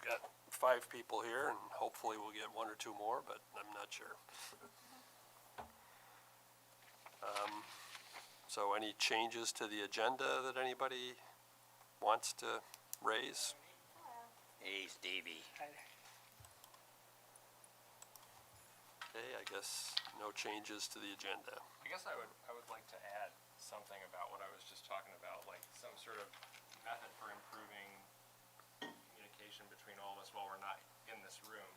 got 5 people here, and hopefully we'll get 1 or 2 more, but I'm not sure. So any changes to the agenda that anybody wants to raise? Hey, Stevie. Okay, I guess no changes to the agenda. I guess I would like to add something about what I was just talking about, like some sort of method for improving communication between all of us while we're not in this room.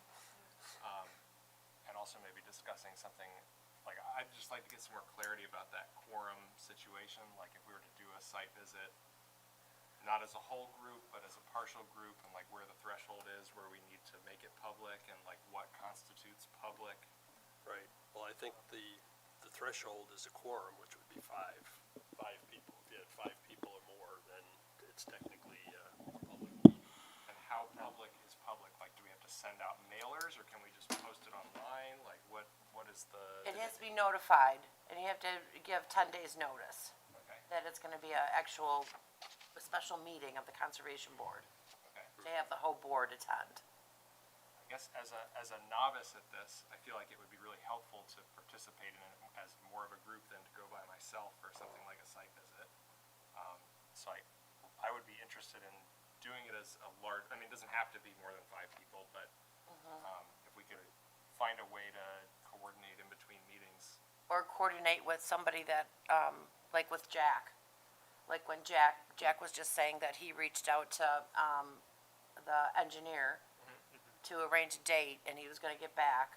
And also maybe discussing something, like I'd just like to get some more clarity about that quorum situation, like if we were to do a site visit, not as a whole group, but as a partial group, and like where the threshold is, where we need to make it public, and like what constitutes public. Right. Well, I think the threshold is a quorum, which would be 5 people. If you had 5 people or more, then it's technically a public meeting. And how public is public? Like, do we have to send out mailers, or can we just post it online? Like, what is the? It has to be notified, and you have to give 10 days notice Okay, that it's gonna be a special meeting of the Conservation Board. okay. To have the whole board attend. I guess as a novice at this, I feel like it would be really helpful to participate in it as more of a group than to go by myself for something like a site visit. So I would be interested in doing it as a large, I mean, it doesn't have to be more than 5 people, but if we could find a way to coordinate in between meetings. Or coordinate with somebody that, like with Jack. Like when Jack was just saying that he reached out to, the engineer to arrange a date, and he was gonna get back.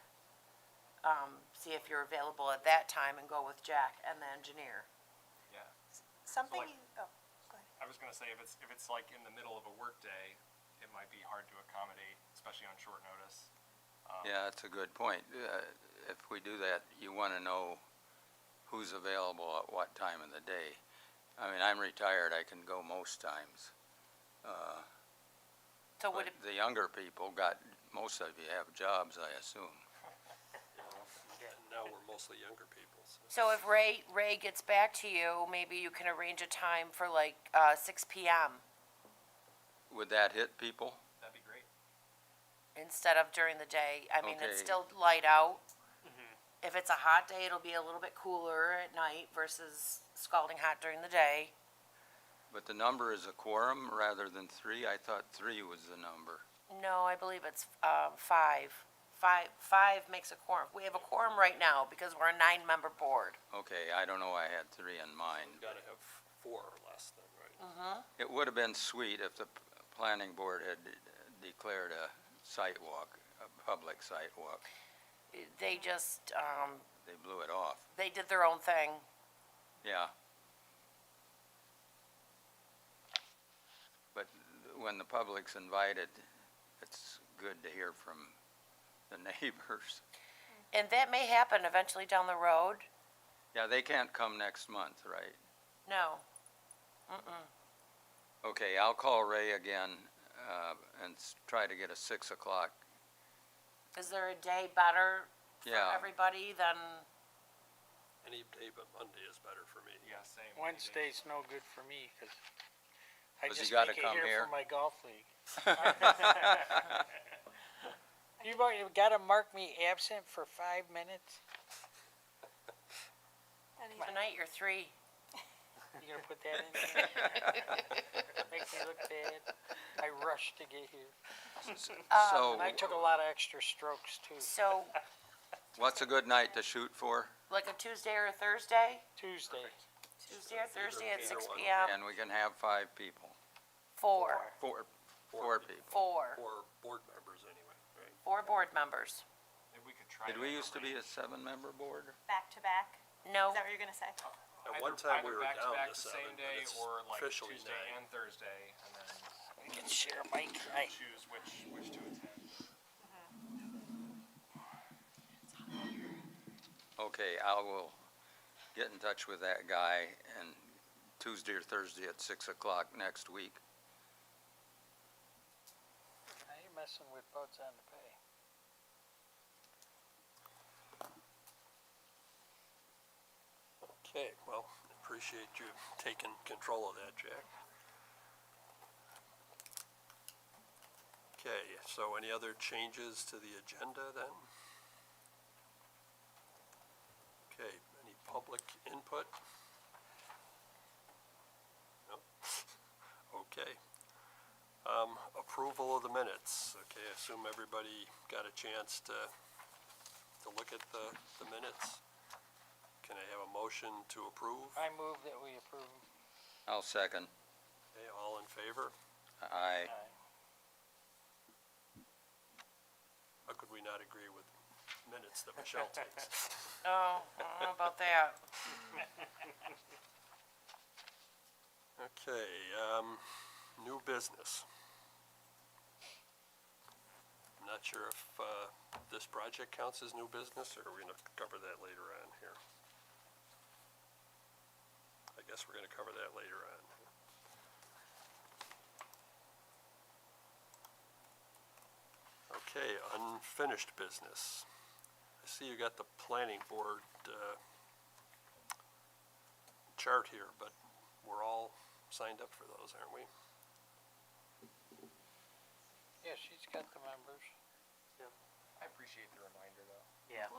See if you're available at that time and go with Jack and the engineer. Yeah. Something, like- go ahead. I was gonna say, if it's like in the middle of a work day, it might be hard to accommodate, especially on short notice. Yeah, that's a good point. If we do that, you want to know who's available at what time of the day. I mean, I'm retired, I can go most times. So would But it, the younger people most of you have jobs, I assume. Now we're mostly younger people, so. so if Ray gets back to you, maybe you can arrange a time for like, 6 PM Would that hit people? That'd be great. instead of during the day. I mean, it's Okay. still light out. If it's a hot day, it'll be a little bit cooler at night versus scalding hot during the day. But the number is a quorum rather than 3? I thought 3 was the number. No, I believe it's, 5. Five makes a quorum. We have a quorum right now because we're a 9-member board. Okay, I don't know, I had 3 in mind. You gotta have 4 or less then, right? It would have been sweet if the planning board had declared a site walk, a public site walk. They just, They blew it off. they did their own thing. Yeah. But when the public's invited, it's good to hear from the neighbors. And that may happen eventually down the road. Yeah, they can't come next month, right? No. Okay, I'll call Ray again, and try to get a 6 o'clock. Is there a day better for Yeah. everybody than, Any day but Monday is better for me. Yeah, same. Wednesday's no good for me, cause I 'Cause you just gotta make it come here here. for my golf league. You've gotta mark me absent for 5 minutes? Anything. tonight you're 3. You gonna put that in there? Make me look bad. I rushed to get here. So, And I took a lot of extra strokes too. So, what's a good night to shoot for? like a Tuesday or a Thursday? Tuesday. Tuesday or Thursday at either 6 one. PM? And we can have 5 people. 4. 4 people. 4. 4 board members anyway, right? 4 board members. Maybe we could try. Did we used to be a 7-member board? Back to back? No, Is that what you're gonna say? At one time, we were down back-to-back to the 7, same but day, it's or like officially Tuesday 9. and Thursday, and then We can share my night. choose which to attend. Okay, I will get in touch with that guy, and Tuesday or Thursday at 6 o'clock next week. I ain't messing with boats on the bay. Okay, well, appreciate you taking control of that, Jack. Okay, so any other changes to the agenda then? Okay, any public input? No? Okay. Approval of the minutes. Okay, I assume everybody got a chance to look at the minutes. Can I have a motion to approve? I move that we approve. I'll second. Okay, all in favor? Aye. How could we not agree with minutes that Michelle takes? Oh, I don't know about that. Okay, new business. I'm not sure if this project counts as new business, or are we gonna cover that later on here? I guess we're gonna cover that later on. Okay, unfinished business. I see you got the planning board chart here, but we're all signed up for those, aren't we? Yeah, she's got the members. I appreciate the reminder though. Yeah.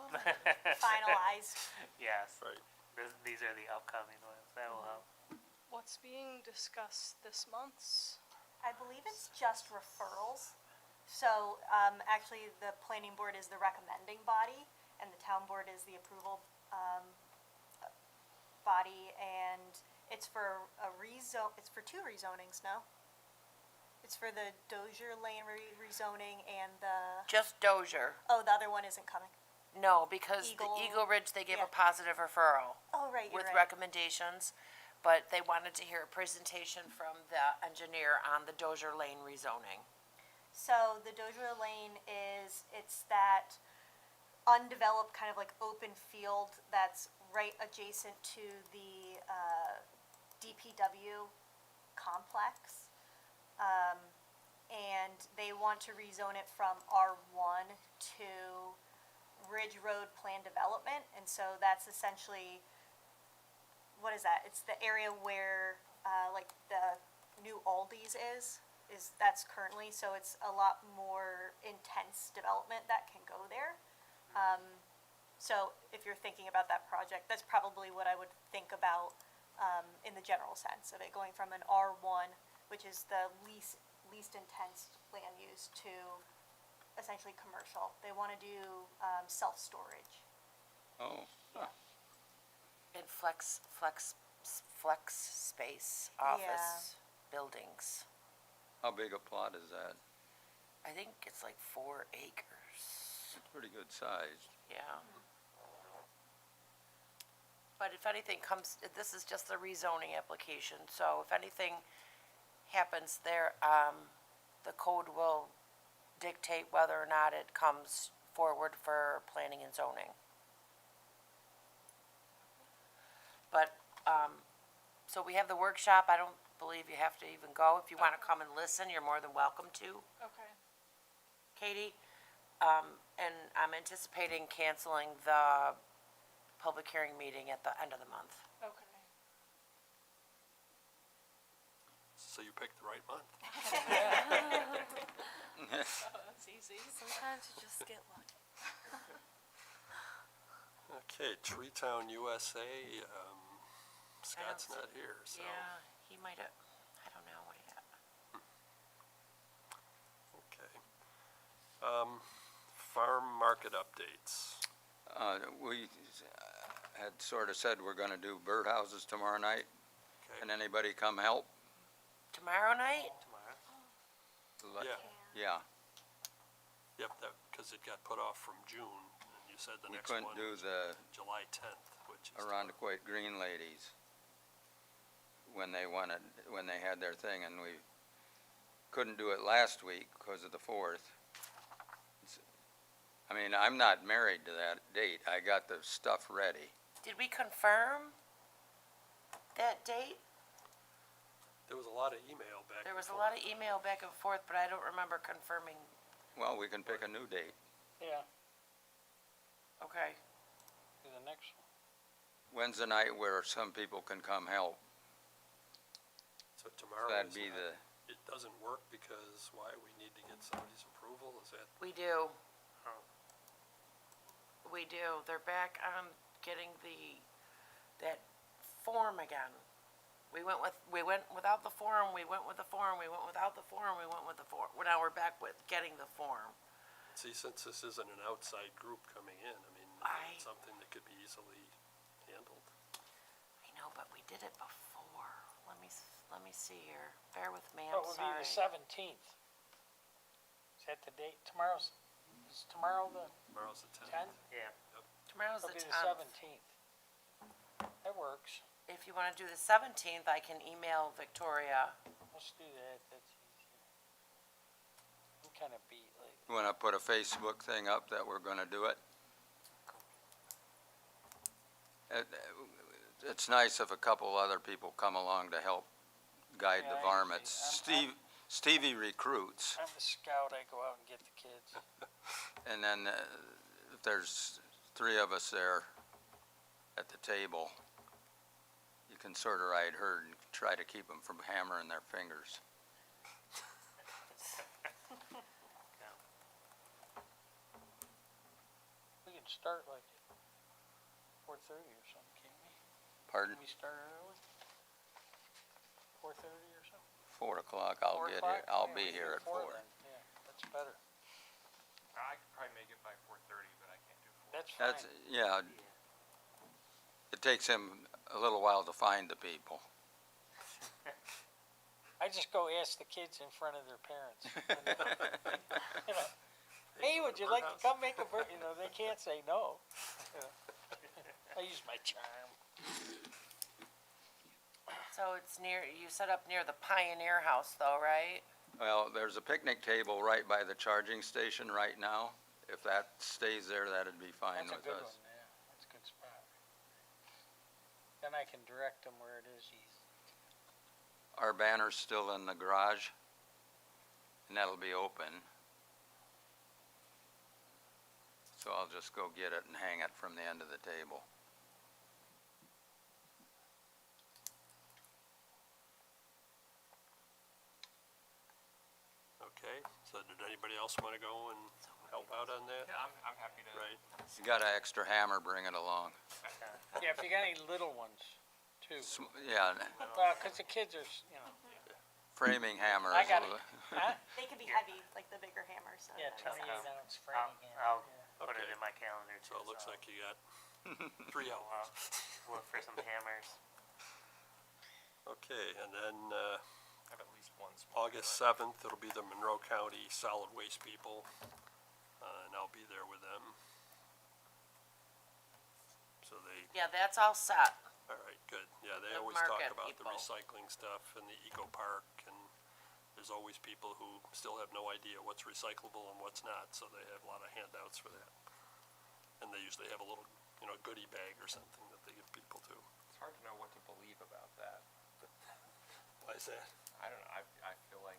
Finalized. Yes. Right. These are the upcoming ones. That will help. What's being discussed this month's? I believe it's just referrals. So, actually, the planning board is the recommending body, and the town board is the approval, body, and it's for it's for two rezonings, no? It's for the Dozier Lane rezoning and the, Just Dozier. oh, the other one isn't coming. No, because the Eagle- Eagle Ridge, they gave a yeah. positive referral Oh, right, you're with right. recommendations, but they wanted to hear a presentation from the engineer on the Dozier Lane rezoning. So the Dozier Lane it's that undeveloped kind of like open field that's right adjacent to the DPW complex. And they want to rezone it from R1 to Ridge Road Plan Development. And so that's essentially, what is that? It's the area where like the new Aldi's that's currently, so it's a lot more intense development that can go there. So if you're thinking about that project, that's probably what I would think about in the general sense of it going from an R1, which is the least intense land use, to essentially commercial. They want to do self-storage. Oh, In flex space, office, buildings. how big a plot is that? I think it's like 4 acres. Pretty good size. Yeah. But if anything this is just the rezoning application, so if anything happens there, the code will dictate whether or not it comes forward for planning and zoning. But, so we have the workshop. I don't believe you have to even go. If you want to come and listen, you're more than welcome to, Okay. Katie. And I'm anticipating canceling the public hearing meeting at the end of the month. Okay. So you picked the right month. That's easy. Sometimes you just get lucky. Okay, Tree Town USA, Scott's I don't not here, so. Yeah, he might have, I don't know what he had. Okay. Farm market updates. We had sort of said we're gonna do birdhouses tomorrow night. Okay. Can anybody come help? Tomorrow night? Let- Yeah. Yeah, Yep, that, because it got put off from June, and you said the we next one couldn't do was the July 10th, which is. Arundequoit Green Ladies when they had their thing, and we couldn't do it last week because of the 4th. I mean, I'm not married to that date. I got the stuff ready. Did we confirm that date? There was a lot of email back. There and was a forth. lot of email back and forth, but I don't remember confirming. Well, we can pick a new date. Yeah, Okay. do the next one. When's the night where some people can come help? So tomorrow That'd is be not- the it doesn't work because why, we need to get somebody's approval, is that? We do. Oh. We do. They're back on getting that form again. We went without the form, we went with the form, we went without the form, we went with the form. Well, now we're back with getting the form. See, since this isn't an outside group coming in, I mean, it's something that could be easily handled. I know, but we did it before. Let me see here. Bear with me, So I'm it would be the sorry. 17th. Is that the date? Is tomorrow the Tomorrow's the 10th? Yeah. Tomorrow's It'll the be the 10th. 17th. That works. If you wanna do the 17th, I can email Victoria. Let's do that, that's easier. I'm kinda beat lately. You wanna put a Facebook thing up that we're gonna do it? It's nice if a couple other people come along to help guide the Yeah, I varmints. agree. Stevie recruits, I'm the scout, I go out and get the kids. and then if there's 3 of us there at the table, you can sort of ride herd and try to keep them from hammering their fingers. We can start like at 4:30 or something, can't we? Pardon? Can we start early? 4:30 or something? 4 o'clock, I'll 4 get o'clock? here, I'll Yeah, be we can here do at 4. then. Yeah, that's better. I could probably make it by 4:30, but I can't do 4. That's fine. That's, yeah. It takes him a little while to find the people. I just go ask the kids in front of their parents. You know, hey, would you like to come make a you know, they can't say no. You know. I use my charm. So it's near, you set up near the Pioneer House though, right? Well, there's a picnic table right by the charging station right now. If that stays there, that'd be fine That's a with good us. one, yeah, that's a good spot. Then I can direct them where it is easy. Our banner's still in the garage, and that'll be open. So I'll just go get it and hang it from the end of the table. Okay, so did anybody else wanna go and help out on that? Yeah, I'm happy to. Right, You got an extra hammer, bring it along. Yeah, if you got any little ones, too. Yeah, Well, 'cause the kids are, you know, framing hammer. I is got a it. li- Huh? They can be heavy, like the bigger hammers, so. Yeah, that makes 28 sense. ounce framing. I'll yeah. put it Okay. in my calendar too. so it looks like you got 3 I'll hours. look for some hammers. Okay, and then, I have at least one small. August 7th, it'll be the Monroe County Solid Waste people, and I'll be there with them. So they, Yeah, that's all set. all right, good, yeah, they The always talk market about the people. recycling stuff and the eco park, and there's always people who still have no idea what's recyclable and what's not, so they have a lot of handouts for that. And they usually have a little, goodie bag or something that they give people too. It's hard to know what to believe about that. Why is that? I don't know, I feel like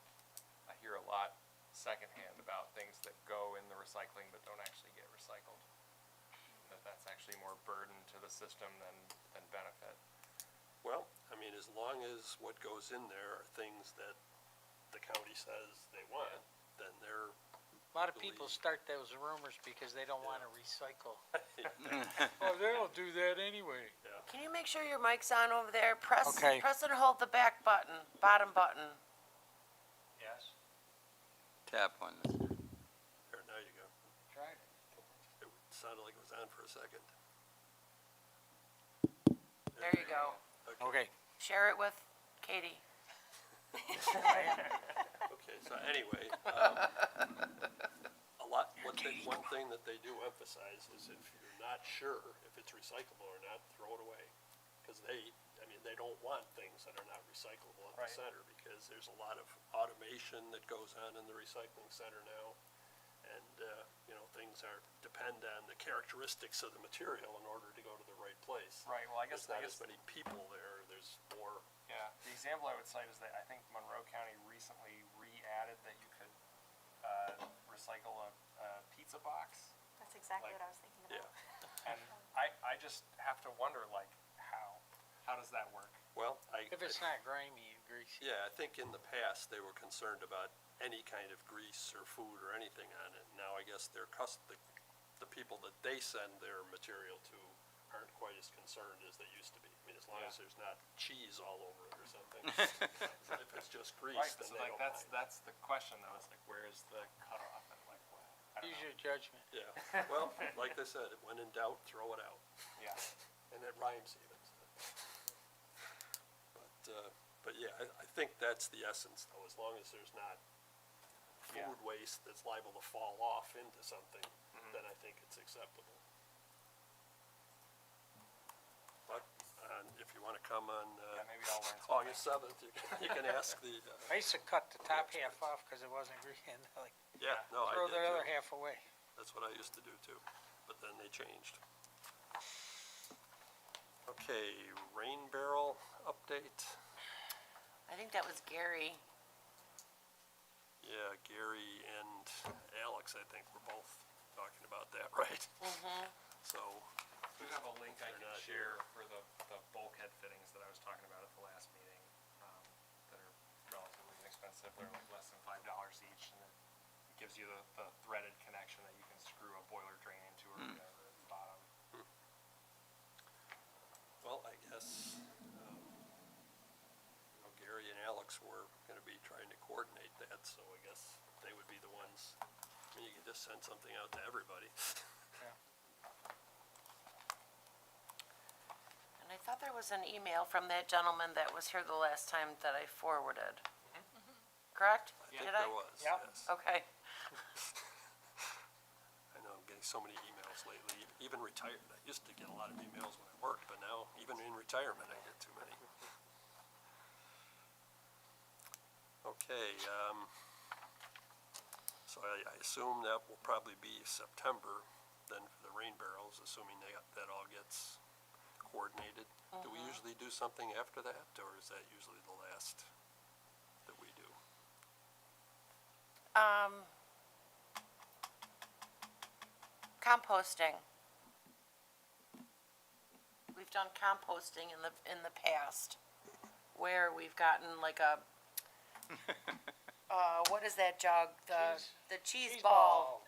I hear a lot secondhand about things that go in the recycling but don't actually get recycled. That's actually more burden to the system than benefit. Well, I mean, as long as what goes in there are things that the county says they want, then they're, A lot of people start those rumors because they don't wanna recycle. yeah, Oh, they'll do that anyway. Can you make sure your mic's on over there? Press Okay. and hold the back button, bottom button. Yes. Tap one. there, now you go. Tried it. It sounded like it was on for a second. There you go. Okay. Share it with Katie. Okay, so anyway, one thing that they do emphasize is if you're not sure if it's recyclable or not, throw it away. Cause they don't want things that are not recyclable at the Right. center, because there's a lot of automation that goes on in the recycling center now. And, things depend on the characteristics of the material in order to go to the right place. Right, well, I guess. There's not as many people there, there's more. Yeah, the example I would cite is that I think Monroe County recently re-added that you could, recycle a pizza box. That's exactly Like, what I was thinking about. Yeah. And I just have to wonder, like, how does that work? Well, I If it's not grimy and greasy. Yeah, I think in the past, they were concerned about any kind of grease or food or anything on it. Now I guess the people that they send their material to aren't quite as concerned as they used to be. I mean, as long as there's not cheese all over it or something. If it's just grease, Right, then so they like, don't mind. that's the question though, is like, where's the cutoff and like what? I don't Use know. your judgment. Yeah, well, like they said, when in doubt, throw it out. Yeah, And it rhymes even. But yeah, I think that's the essence though, as long as there's not Yeah. food waste that's liable to fall off into something, then I think it's acceptable. But, if you wanna come on, yeah, maybe I'll learn something. August 7th, you can ask the, I used to cut the top half off because it wasn't greasy and like yeah, no, I throw did the other too. half away. That's what I used to do too, but then they changed. Okay, rain barrel update. I think that was Gary. Yeah, Gary and Alex, I think, were both talking about that, right? Mm-hmm. So, We have a link I They're can not share for the bulkhead fittings that I was talking about at the last meeting, that are relatively inexpensive, they're like less than $5 each, and it gives you the threaded connection that you can screw a boiler drain into or whatever at the bottom. well, I guess, Gary and Alex were gonna be trying to coordinate that, so I guess they would be the ones. I mean, you can just send something out to everybody. And I thought there was an email from that gentleman that was here the last time that I forwarded. Correct? I think Did I? there was, Yep. yes. Okay. I know I'm getting so many emails lately, even retired. I used to get a lot of emails when I worked, but now, even in retirement, I get too many. Okay, so I assume that will probably be September then for the rain barrels, assuming that all gets coordinated. Do we usually do something after that, or is that usually the last that we do? Composting. We've done composting in the past, where we've gotten like a, what is that jug? The cheese ball.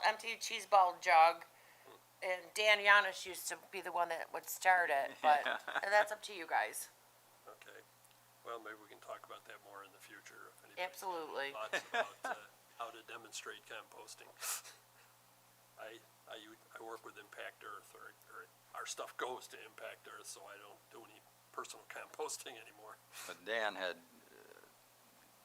Empty cheese ball jug. And Dan Yanish used to be the one that would start it, but, and that's up to you guys. Okay, well, maybe we can talk about that more in the future if anybody Absolutely. thoughts about how to demonstrate composting. I work with Impact Earth, or our stuff goes to Impact Earth, so I don't do any personal composting anymore. But Dan had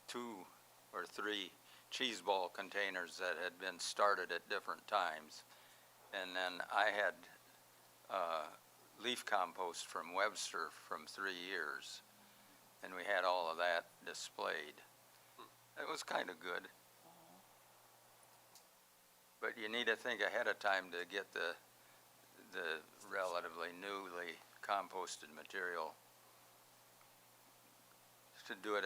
2 or 3 cheese ball containers that had been started at different times. And then I had leaf compost from Webster from 3 years, and we had all of that displayed. It was kind of good. But you need to think ahead of time to get the relatively newly composted material. To do it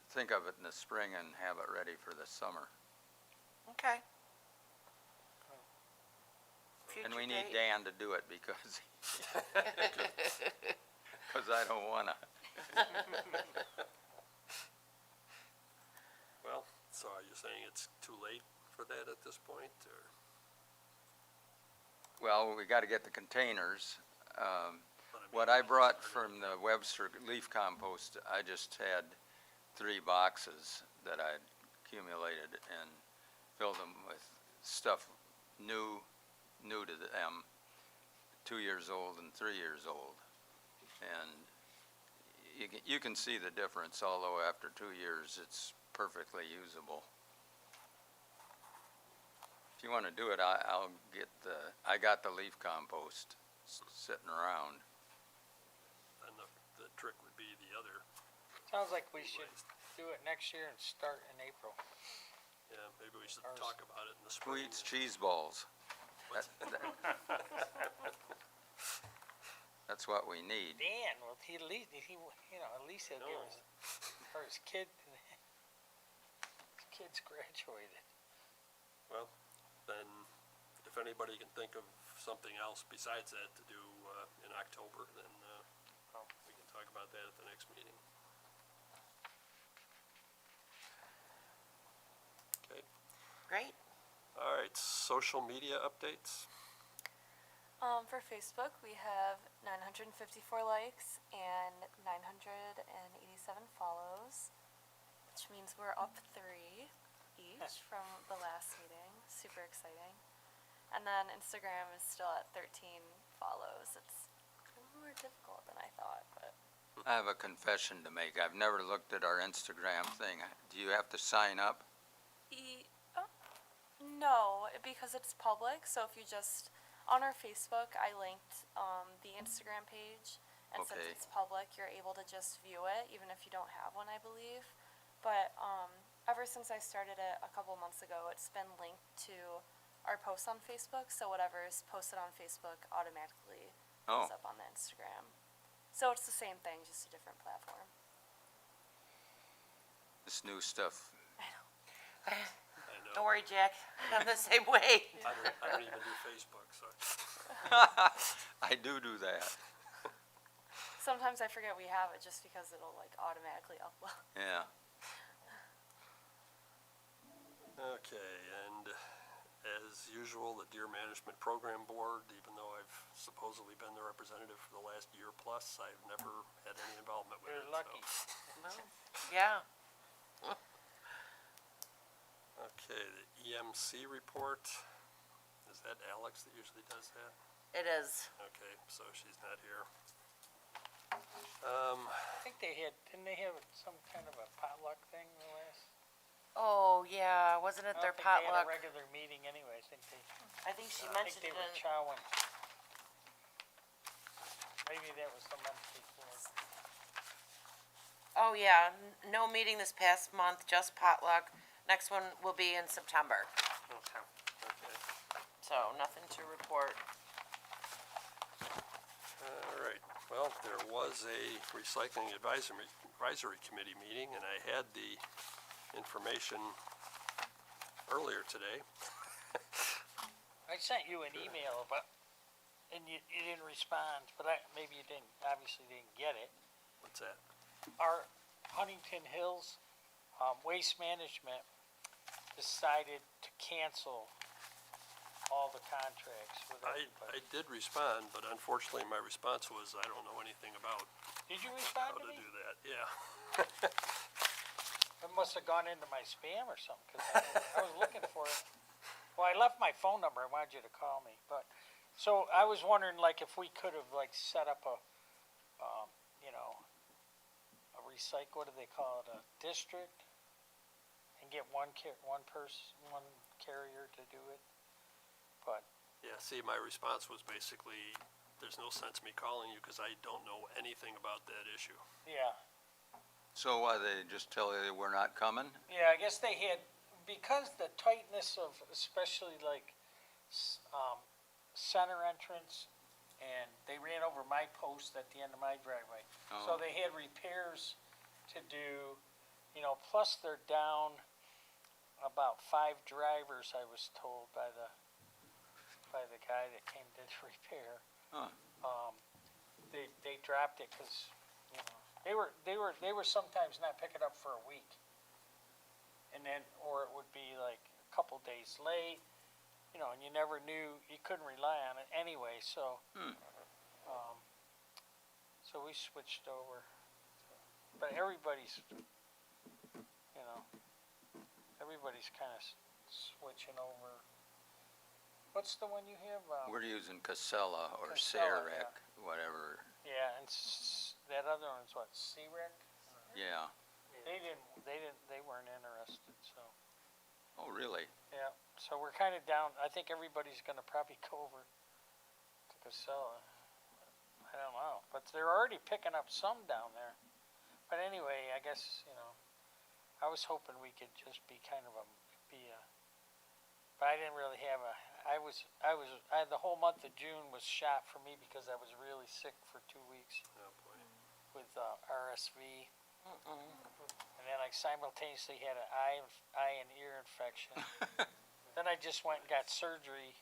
think of it in the spring and have it ready for the summer. Okay. And we Future need date. Dan to do it because, because I don't wanna. Well, so are you saying it's too late for that at this point, or? Well, we gotta get the containers. but I mean, What I we brought started- from the Webster leaf compost, I just had 3 boxes that I'd accumulated and filled them with stuff new to them, 2 years old and 3 years old. And you can see the difference, although after 2 years, it's perfectly usable. If you wanna do it, I got the leaf compost sitting around. And the trick would be the other, Sounds like we should do it next year and start in April. yeah, maybe we should Ours. talk about it in the Who spring. eats cheese balls? That's what we need. Dan, well, he at least, at least he'll give No. us, or his kid's graduated. Well, then, if anybody can think of something else besides that to do, in October, then, we can talk about that at the next meeting. Okay, Great. all right, social media updates. For Facebook, we have 954 likes and 987 follows, which means we're up 3 each from the last meeting. Super exciting. And then Instagram is still at 13 follows. It's a little more difficult than I thought, but I have a confession to make. I've never looked at our Instagram thing. Do you have to sign up? no, because it's public. So if you just on our Facebook, I linked the Instagram page, and since Okay. it's public, you're able to just view it, even if you don't have one, I believe. But ever since I started it a couple months ago, it's been linked to our posts on Facebook. So whatever is posted on Facebook automatically Oh, goes up on the Instagram. So it's the same thing, just a different platform. this new stuff. I Don't know, worry, Jack. I'm the same way. I don't even do Facebook, so. I do that. Sometimes I forget we have it just because it'll like automatically upload. Yeah. Okay, and as usual, the Deer Management Program Board, even though I've supposedly been the representative for the last year plus, I've never had any involvement with it. You're so. lucky. Well, yeah. Okay, the EMC report, is that Alex that usually does that? It is. Okay, so she's not here. I think didn't they have some kind of a potluck thing the last? Oh, yeah. Wasn't it I their don't think they had a potluck? regular meeting anyway. I think I think she I think mentioned they it were in, chowing. Maybe that was the month before. oh, yeah. No meeting this past month, just potluck. Next one will be in September. Okay. Okay, So nothing to report. all right. Well, there was a recycling advisory committee meeting, and I had the information earlier today. I sent you an email about, and you didn't respond, but maybe you didn't, obviously didn't get it. What's that? Our Huntington Hills, Waste Management decided to cancel all the contracts with I everybody. did respond, but unfortunately, my response was, I don't know anything about Did you how respond to to me? do that, yeah. It must have gone into my spam or something, cause I was looking for it. Well, I left my phone number, I wanted you to call me, but, so I was wondering, like, if we could have, like, set up a, you know, a what do they call it, a district? And get one carrier to do it, but, Yeah, see, my response was basically, there's no sense me calling you because I don't know anything about that issue. yeah. So they just tell you we're not coming? Yeah, I guess they had, because the tightness of, especially like, center entrance, and they ran over my post at the end of my driveway. So Oh. they had repairs to do, you know, plus they're down about 5 drivers, I was told by the guy that came to repair. Huh. They dropped it because, you know, they were sometimes not picking up for a week. And then, or it would be like a couple days late, you know, and you never knew, you couldn't rely on it anyway, so. So we switched over. But everybody's, you know, everybody's kind of switching over. What's the one you have? We're using Casella or Casella, Sarek, whatever. Yeah, and that other one's what, C-Rec? Yeah. They weren't interested, so, Oh, really? yeah, so we're kinda down, I think everybody's gonna probably go over to Casella. I don't know, but they're already picking up some down there. But anyway, I guess, you know, I was hoping we could just be kind of but I didn't really have the whole month of June was shot for me because I was really sick for 2 weeks Oh, boy. with RSV. And then I simultaneously had an eye and ear infection. Then I just went and got surgery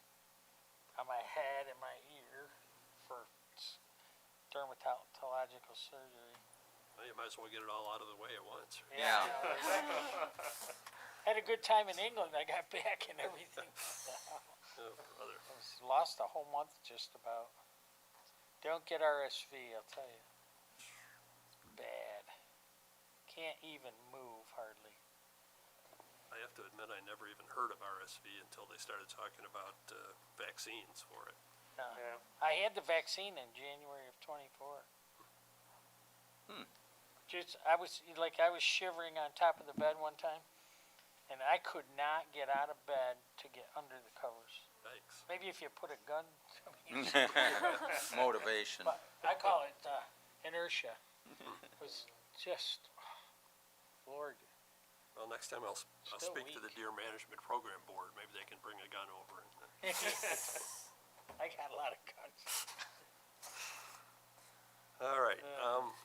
on my head and my ear for dermatological surgery. Well, you might as well get it all out of the way at once. Yeah. Had a good time in England, I got back and everything. Oh, brother. Lost a whole month just about. Don't get RSV, I'll tell you. It's bad. Can't even move hardly. I have to admit, I never even heard of RSV until they started talking about vaccines for it. Yeah. I had the vaccine in January of '24. Just, I was shivering on top of the bed one time, and I could not get out of bed to get under the covers. Yikes. Maybe if you put a gun to me. Motivation. But I call it inertia. It was just, Lord. Well, next time I'll Still speak to the weak. Deer Management Program Board. Maybe they can bring a gun over. I got a lot of guns. All right.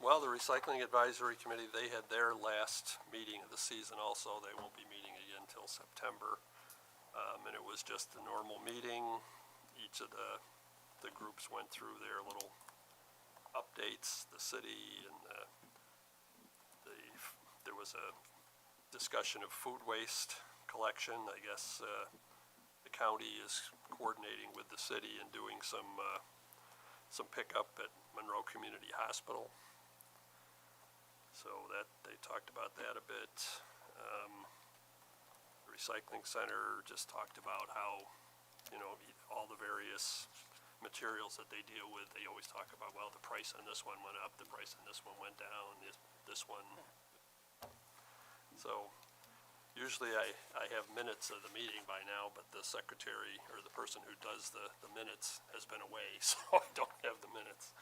Well, the Recycling Advisory Committee, they had their last meeting of the season also. They won't be meeting again until September. And it was just a normal meeting. Each of the groups went through their little updates, the city, and there was a discussion of food waste collection. I guess the county is coordinating with the city and doing some pickup at Monroe Community Hospital. So that, they talked about that a bit. The recycling center just talked about how, all the various materials that they deal with, they always talk about, well, the price on this one went up, the price on this one went down, this one. So usually I have minutes of the meeting by now, but the secretary or the person who does the minutes has been away, so I don't have the minutes.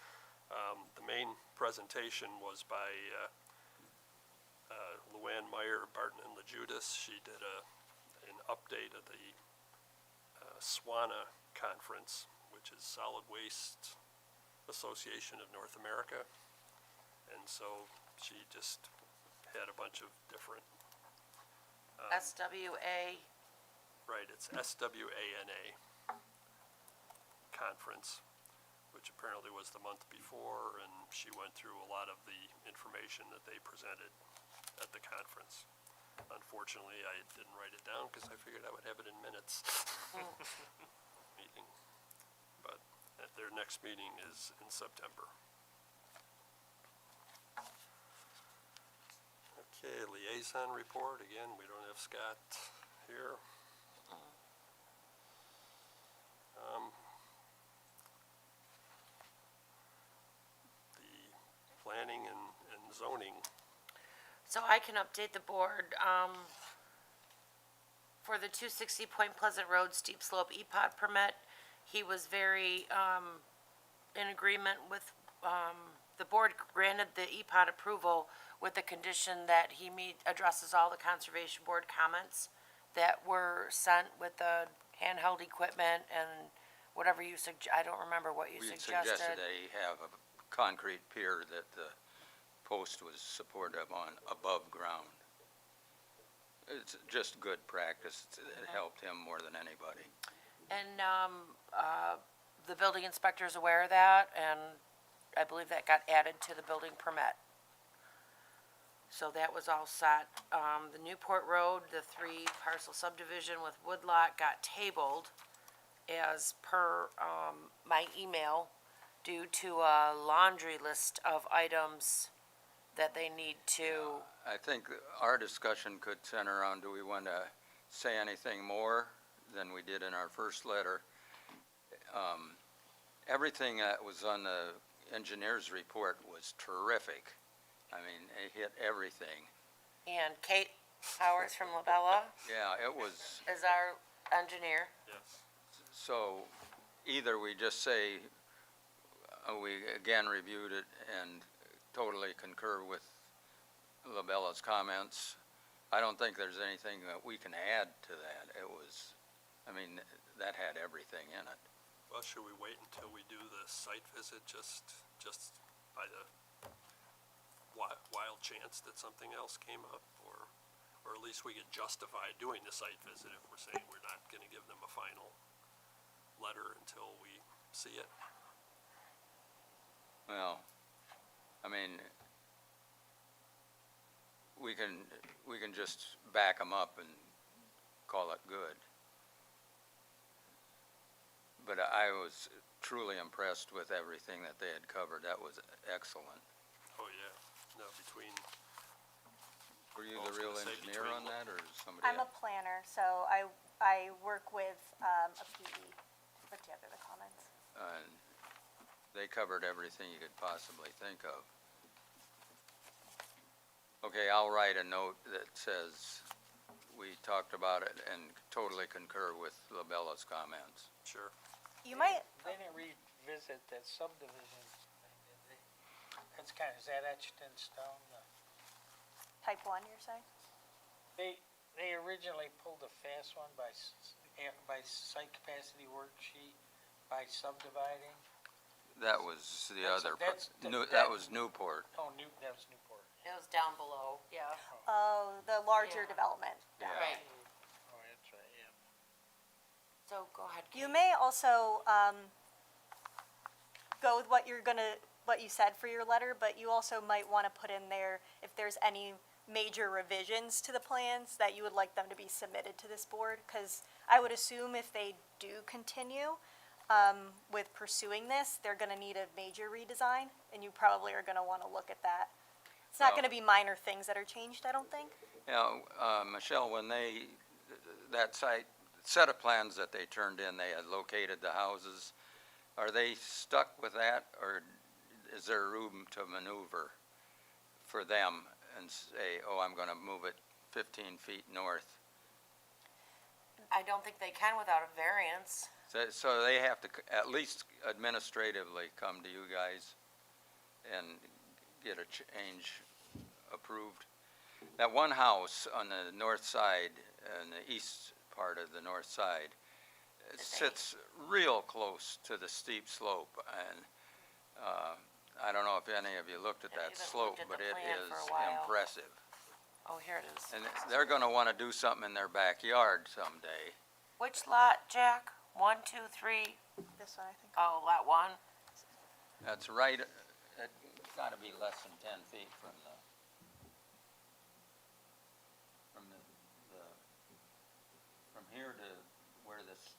The main presentation was by Luann Meyer, Barton and LaJudas. She did an update of the SWANA conference, which is Solid Waste Association of North America. And so she just had a bunch of different, SWA, right, it's SWANA conference, which apparently was the month before, and she went through a lot of the information that they presented at the conference. Unfortunately, I didn't write it down because I figured I would have it in minutes. Meeting. But their next meeting is in September. Okay, liaison report. Again, we don't have Scott here. The planning and zoning. so I can update the board, for the 260 Point Pleasant Road steep slope EPOD permit. He was very, in agreement with, the board granted the EPOD approval with the condition that he addresses all the conservation board comments that were sent with the handheld equipment and whatever you I don't remember what you We suggested. suggested that he have a concrete pier that the post was supported on above ground. It's just good practice. It helped him more than anybody. And, the building inspector's aware of that, and I believe that got added to the building permit. So that was all set. The Newport Road, the 3-parcel subdivision with woodlot got tabled as per, my email due to a laundry list of items that they need to, I think our discussion could center around, do we want to say anything more than we did in our first letter? Everything that was on the engineer's report was terrific. I mean, it hit everything. and Kate Powers from Labella Yeah, it was, is our engineer. Yes. so either we just say, we again reviewed it and totally concur with Labella's comments. I don't think there's anything that we can add to that. It was, I mean, that had everything in it. Well, should we wait until we do the site visit, just by the wild chance that something else came up? Or at least we could justify doing the site visit if we're saying we're not gonna give them a final letter until we see it? Well, I mean, we can just back them up and call it good. But I was truly impressed with everything that they had covered. That was excellent. Oh, yeah, no, between, Were you Well, I the was real gonna say engineer between on what- that, or somebody I'm a else? planner, so I work with, a PE to put together the comments. They covered everything you could possibly think of. Okay, I'll write a note that says we talked about it and totally concur with LaBella's comments. sure. You might, They didn't revisit that subdivision thing, did they? That's kind of, is that etched in stone? type 1, you're saying? They originally pulled a fast one by site capacity worksheet, by subdividing. That was the That's- other, that's- that that- was Newport. Oh, that was Newport. It was down below, yeah. Oh, the larger Yeah. development. Yeah. Right, Oh, that's right, yeah. so go ahead, You Kate. may also, go with what what you said for your letter, but you also might want to put in there if there's any major revisions to the plans that you would like them to be submitted to this board, because I would assume if they do continue, with pursuing this, they're gonna need a major redesign, and you probably are gonna want to look at that. It's not Well- gonna be minor things that are changed, I don't think. Michelle, when that set of plans that they turned in, they had located the houses, are they stuck with that, or is there room to maneuver for them and say, oh, I'm gonna move it 15 feet north? I don't think they can without a variance. So they have to at least administratively come to you guys and get a change approved. That one house on the north side, in the east part of the north side, it sits real close to the steep slope, and I don't know if any of you looked at Yeah, I that haven't slope, looked at but the it plan is for a while. impressive. Oh, here it is. And they're gonna wanna do something in their backyard someday. Which lot, Jack? 1, 2, 3, This one, I think. oh, lot 1? That's right, it's gotta be less than 10 feet from from here to where this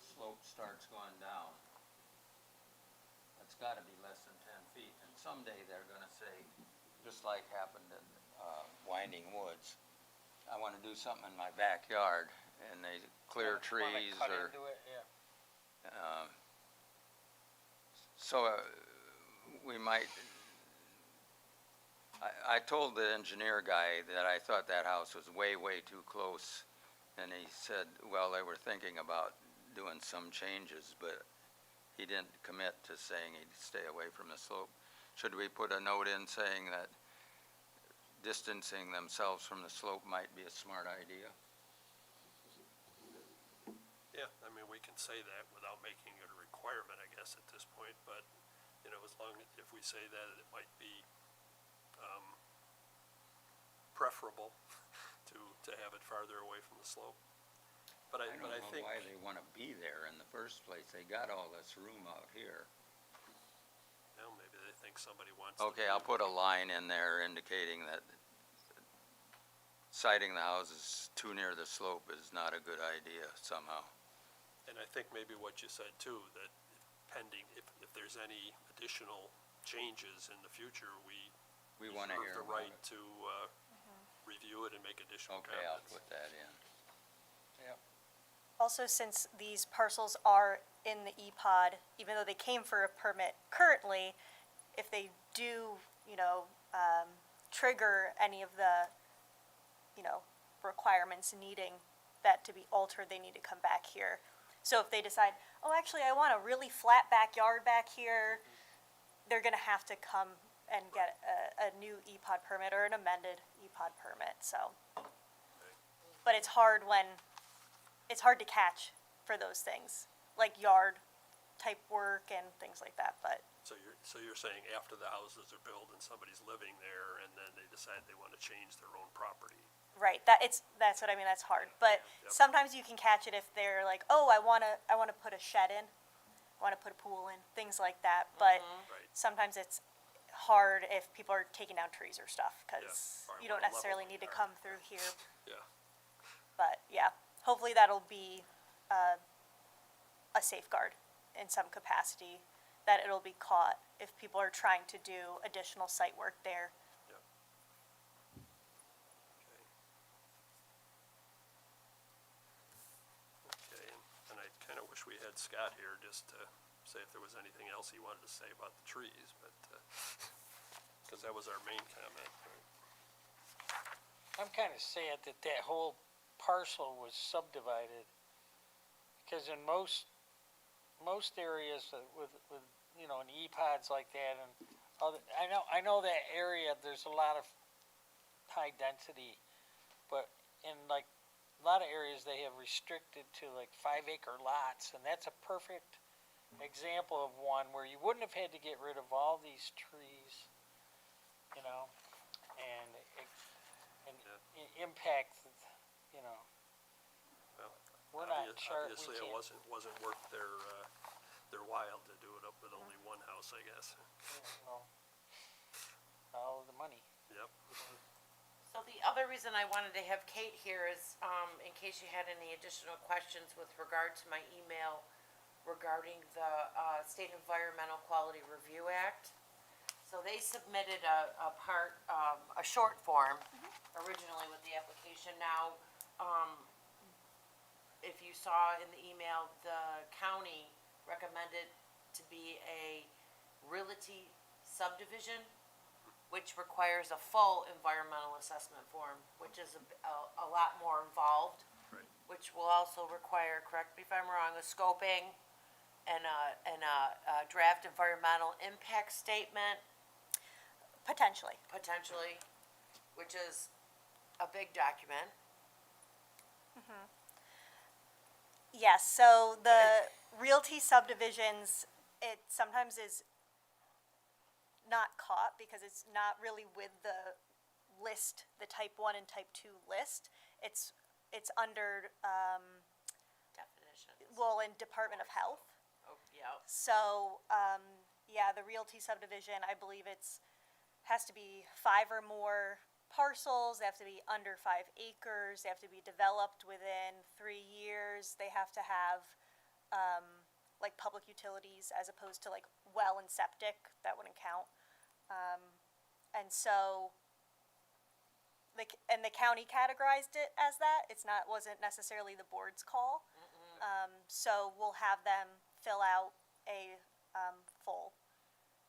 slope starts going down. It's gotta be less than 10 feet, and someday they're gonna say, just like happened in, Winding Woods, I wanna do something in my backyard, and they clear Wanna trees cut or. into it, yeah. So, we might, I told the engineer guy that I thought that house was way, way too close. And he said, well, they were thinking about doing some changes, but he didn't commit to saying he'd stay away from the slope. Should we put a note in saying that distancing themselves from the slope might be a smart idea? Yeah, I mean, we can say that without making it a requirement, I guess, at this point, but, you know, as long as, if we say that, it might be, preferable to have it farther away from the slope. But I I don't know think, why they want to be there in the first place. They got all this room out here. well, maybe they think somebody wants to. Okay, I'll put a line in there indicating that siting the houses too near the slope is not a good idea somehow. And I think maybe what you said too, that pending, if there's any additional changes in the future, we We want to hear reserve the about right it. to, review it and make additional Okay, I'll comments. put that in. Also, since these parcels are in the E-Pod, even though they came for a permit currently, if they do, trigger any of the, requirements needing that to be altered, they need to come back here. So if they decide, oh, actually, I want a really flat backyard back here, they're gonna have to come and get a new E-Pod permit or an amended E-Pod permit, so. But it's hard to catch for those things, like yard type work and things like that, but So you're saying after the houses are built and somebody's living there and then they decide they want to change their own property? right, that's what I mean, that's hard. But Yep. sometimes you can catch it if they're like, oh, I wanna put a shed in, wanna put a pool in, things like that, but Right. sometimes it's hard if people are taking down trees or stuff, cause Yeah, or you don't level necessarily the need to yard. come through here, Yeah, but yeah, hopefully that'll be, a safeguard in some capacity, that it'll be caught if people are trying to do additional site work there. yeah. Okay. Okay, and I kind of wish we had Scott here just to say if there was anything else he wanted to say about the trees, but, because that was our main comment. I'm kinda sad that that whole parcel was subdivided. Because in most areas with, you know, in E-pods like that and other, I know that area, there's a lot of high density, but in like, a lot of areas they have restricted to like 5-acre lots, and that's a perfect example of one where you wouldn't have had to get rid of all these trees, you know, and impact, you know, Well, we're not sure, we obviously it can't. wasn't worth their while to do it up with only one house, I guess. Well, all of the money. Yep. So the other reason I wanted to have Kate here is, in case you had any additional questions with regard to my email regarding the, State Environmental Quality Review Act. So they submitted a short form originally with the application. Now, if you saw in the email, the county recommended to be a realty subdivision, which requires a full environmental assessment form, which is a lot more involved. Right. Which will also require, correct me if I'm wrong, a scoping and a draft environmental impact statement, Potentially. potentially, which is a big document. Yes, so the realty subdivisions, it sometimes is not caught because it's not really with the list, the type 1 and type 2 list. It's under, Definitions. well, in Department of Health. Oh, yeah. So, yeah, the realty subdivision, I believe has to be 5 or more parcels, they have to be under 5 acres, they have to be developed within 3 years, they have to have, like public utilities as opposed to like well and septic, that wouldn't count. And so, the county categorized it as that, wasn't necessarily the board's call. So we'll have them fill out a, full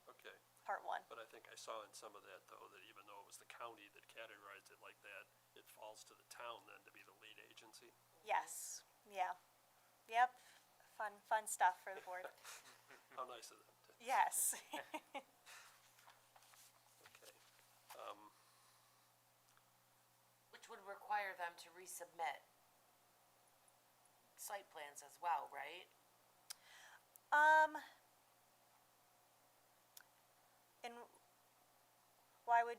Okay. part 1. But I think I saw in some of that, though, that even though it was the county that categorized it like that, it falls to the town then to be the lead agency. Yes, yeah, yep, fun stuff for the board. How nice of them to, Yes. okay. Which would require them to resubmit site plans as well, right? And why would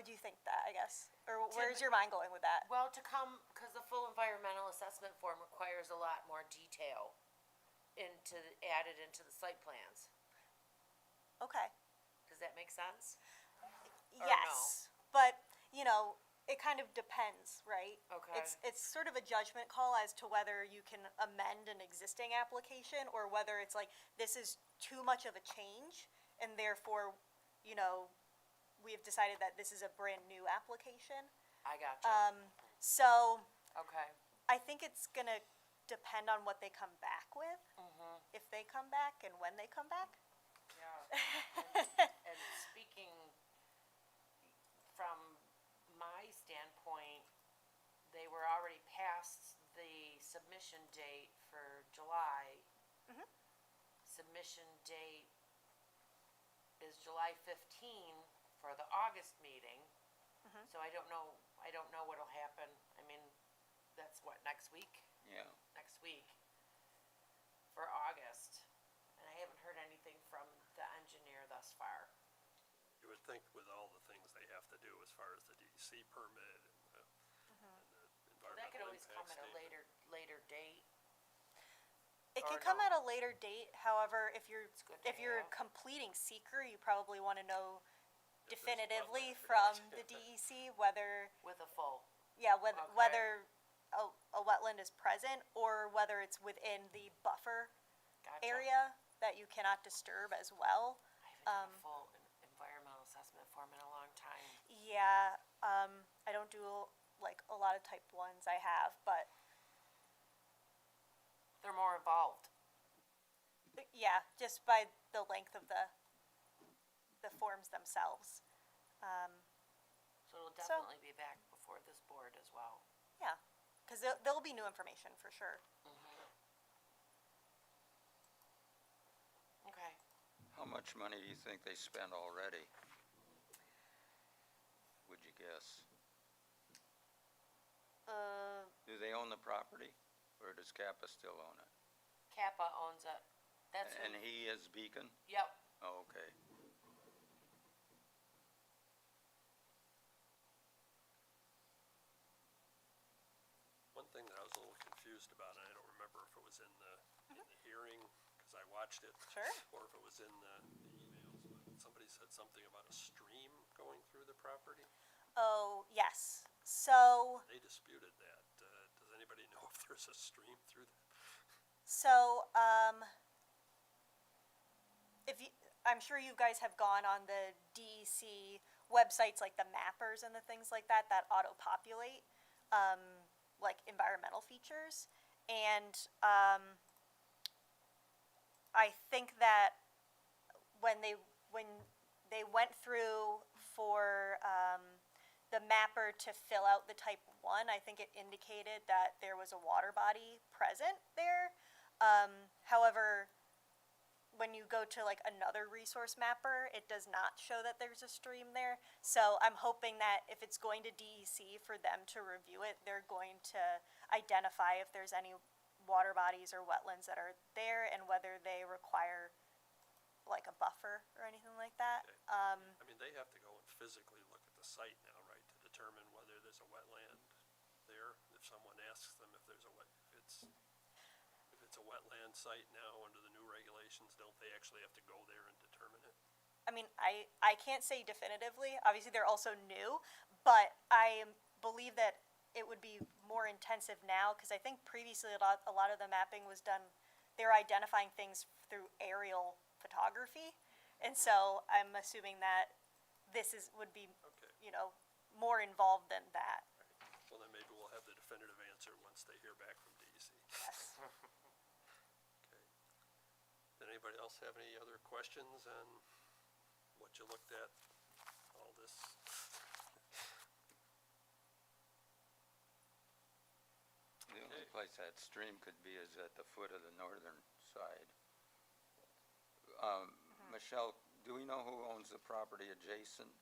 you think that, I guess? Or where's your mind going with that? Well, because the full environmental assessment form requires a lot more detail added into the site plans. Okay. Does that make sense? Or Yes, but, you know, it kind of depends, right? Okay. It's sort of a judgment call as to whether you can amend an existing application or whether it's like, this is too much of a change and therefore, you know, we have decided that this is a brand new application. I gotcha. So Okay. I think it's gonna depend on what they come back with, if they come back and when they come back. Yeah. And speaking from my standpoint, they were already past the submission date for July. Submission date is July 15 for the August meeting. So I don't know what'll happen. I mean, that's what, next week? Yeah. Next week for August. And I haven't heard anything from the engineer thus far. You would think with all the things they have to do as far as the DEC permit and the That could environmental always come impact at a statement. later date. It can Or come no? at a later date, however, if you're, good to if you're have. completing seeker, you probably wanna know If there's definitively wetland from protection. the DEC whether, With a full, yeah, whether, Okay. whether a wetland is present or whether it's within the buffer gotcha. area that you cannot disturb as well. I haven't done a full environmental assessment form in a long time. Yeah, I don't do like a lot of type ones I have, but They're more involved. yeah, just by the length of the forms themselves. So it'll So- definitely be back before this board as well. Yeah, because there'll be new information for sure. Okay. How much money do you think they spent already? Would you guess? Do they own the property, or does Kappa still own it? Kappa owns it. That's who, And he is Beacon? yep. Oh, okay. One thing that I was a little confused about, and I don't remember if it was in the hearing, because I watched it. Sure. Or if it was in the emails, but somebody said something about a stream going through the property. Oh, yes. So, They disputed that. Does anybody know if there's a stream through that? so, if you, I'm sure you guys have gone on the DEC websites, like the mappers and the things like that, that auto-populate, like environmental features. And, I think that when they went through for, the mapper to fill out the type 1, I think it indicated that there was a water body present there. However, when you go to like another resource mapper, it does not show that there's a stream there. So I'm hoping that if it's going to DEC for them to review it, they're going to identify if there's any water bodies or wetlands that are there and whether they require like a buffer or anything like that. I mean, they have to go and physically look at the site now, right, to determine whether there's a wetland there. If someone asks them if there's a if it's a wetland site now under the new regulations, don't they actually have to go there and determine it? I mean, I can't say definitively. Obviously, they're also new, but I believe that it would be more intensive now because I think previously a lot of the mapping was done. They're identifying things through aerial photography, and so I'm assuming that this would be, Okay. you know, more involved than that. Well, then maybe we'll have the definitive answer once they hear back from DEC. Yes. Okay. Did anybody else have any other questions on what you looked at, all this? The only place that stream could be is at the foot of the northern side. Michelle, do we know who owns the property adjacent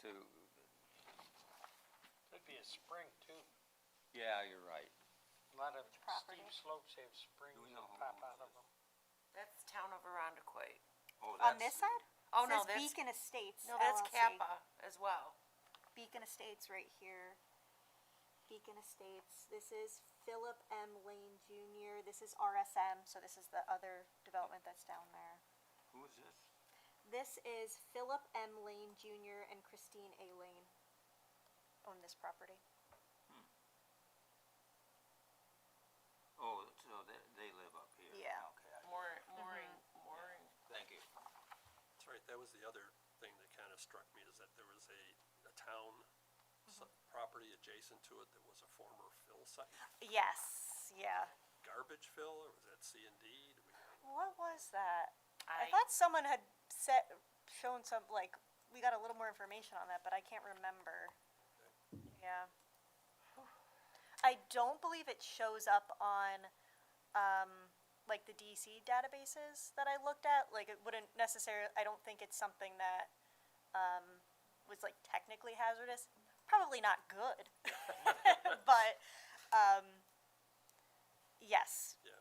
to? Could be a spring too. Yeah, you're right. A lot of property? steep slopes have springs we that know who pop owns out of this? them. That's town of Arundequoit. Oh, On this side? Oh, It no, says that's, Beacon Estates. no, that's LLC. Kappa as well. Beacon Estates right here. Beacon Estates. This is Philip M. Lane Jr. This is RSM, so this is the other development that's down there. Who is this? This is Philip M. Lane Jr. and Christine A. Lane own this property. Oh, so they live up here? Yeah. Okay. Mooring. Thank you. That's right, that was the other thing that kind of struck me, is that there was a town property adjacent to it that was a former fill site. Yes, yeah. Garbage fill, or was that C and D? What was that? I I, thought someone had shown some, like, we got a little more information on that, but I can't remember. Yeah. I don't believe it shows up on, like, the DC databases that I looked at. Like, it wouldn't necessarily, I don't think it's something that, was, like, technically hazardous. Probably not good. But, yes, Yeah,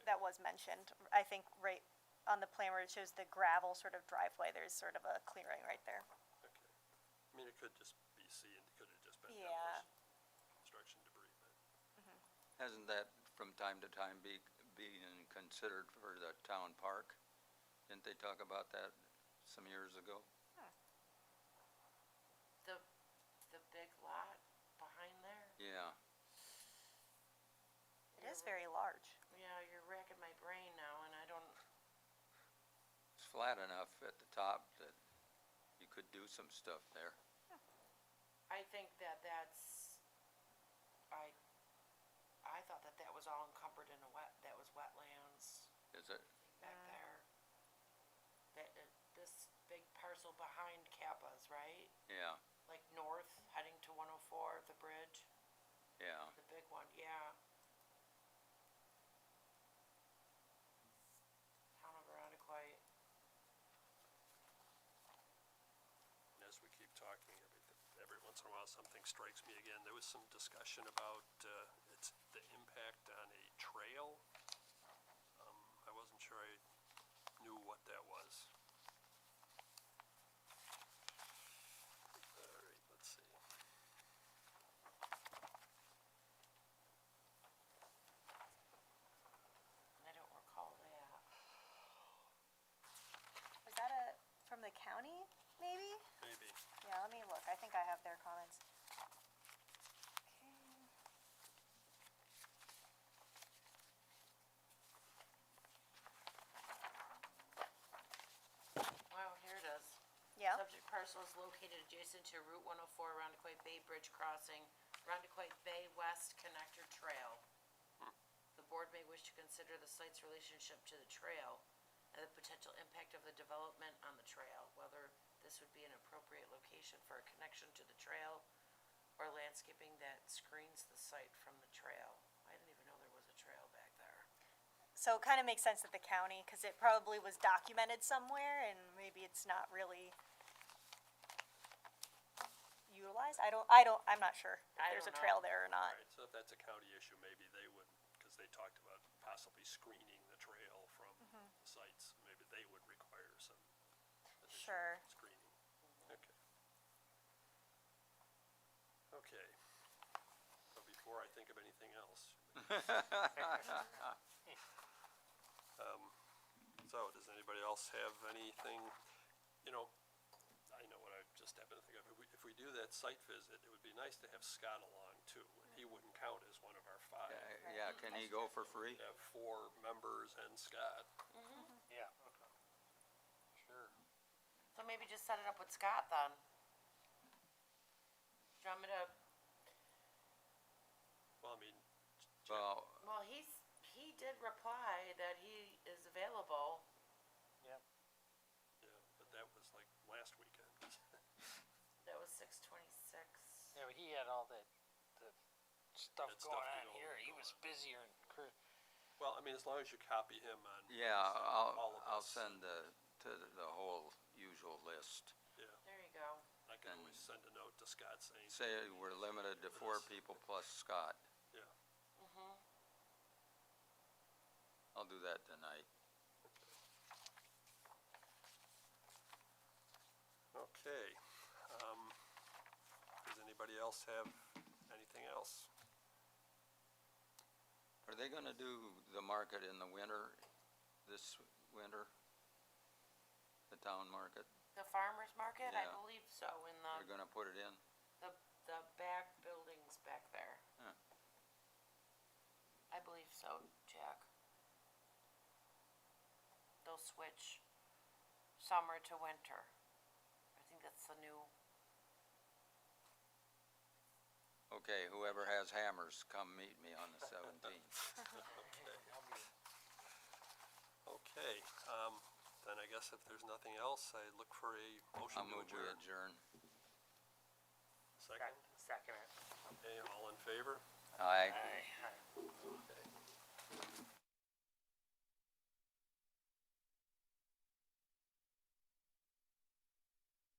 that was mentioned. I think right on the plan where it shows the gravel sort of driveway, there's sort of a clearing right there. okay. I mean, it could just be C and could have just been Yeah. construction debris, but. Hasn't that from time to time being considered for the town park. Didn't they talk about that some years ago? The big lot behind there? Yeah, It is very large. Yeah, you're racking my brain now, and I don't, it's flat enough at the top that you could do some stuff there. I think that's, I thought that was all encumbered in that was wetlands Is it? back there. This big parcel behind Kappa's, right? Yeah, Like north, heading to 104, the bridge, yeah. the big one, yeah. Town of Arundecoit. And as we keep talking, every once in a while, something strikes me again. There was some discussion about, it's the impact on a trail. I wasn't sure I knew what that was. All right, let's see. I don't recall that. Was that from the county, maybe? Maybe. Yeah, let me look. I think I have their comments. Okay. Wow, here it is. Yeah. Subject parcel is located adjacent to Route 104 Arundecoit Bay Bridge Crossing, Arundecoit Bay West Connector Trail. The board may wish to consider the site's relationship to the trail and the potential impact of the development on the trail, whether this would be an appropriate location for a connection to the trail or landscaping that screens the site from the trail. I didn't even know there was a trail back there. So it kind of makes sense that the county, because it probably was documented somewhere and maybe it's not really utilized. I'm not sure if I there's a don't trail know. there or All not. right, so if that's a county issue, maybe they would, because they talked about possibly screening the trail from the sites. Maybe they would require some Sure. additional screening. Okay. Okay. So before I think of anything else. So does anybody else have anything, I know what I just happened to think of. If we do that site visit, it would be nice to have Scott along too, and he wouldn't count as one of our 5. Yeah, can he go for free? We have 4 members and Scott. Yeah. Sure. So maybe just set it up with Scott then. Do you want me to, Well, I mean, Well, well, he did reply that he is available. Yeah. yeah, but that was like last weekend. That was 6/26. Yeah, but he had all the stuff That going stuff on going here. He on. was busier and Well, I mean, as long as you copy him on. yeah, all of I'll us. send to the whole usual list. Yeah, There you go. I can And- always send a note to Scott saying. Say we're limited to 4 people plus Scott. Yeah, I'll do that tonight. okay. Does anybody else have anything else? Are they gonna do the market in the winter, this winter? The town market? The farmer's market, I Yeah. believe so, in They're gonna put it in? the back buildings back there. Huh. I believe so, Jack. They'll switch summer to winter. I think that's the new, Okay, whoever has hammers, come meet me on the 17th. Okay, then I guess if there's nothing else, I look for a I'll motion to move we adjourn. adjourn. Second? Second it. Okay, all in favor? Aye. Aye. Okay.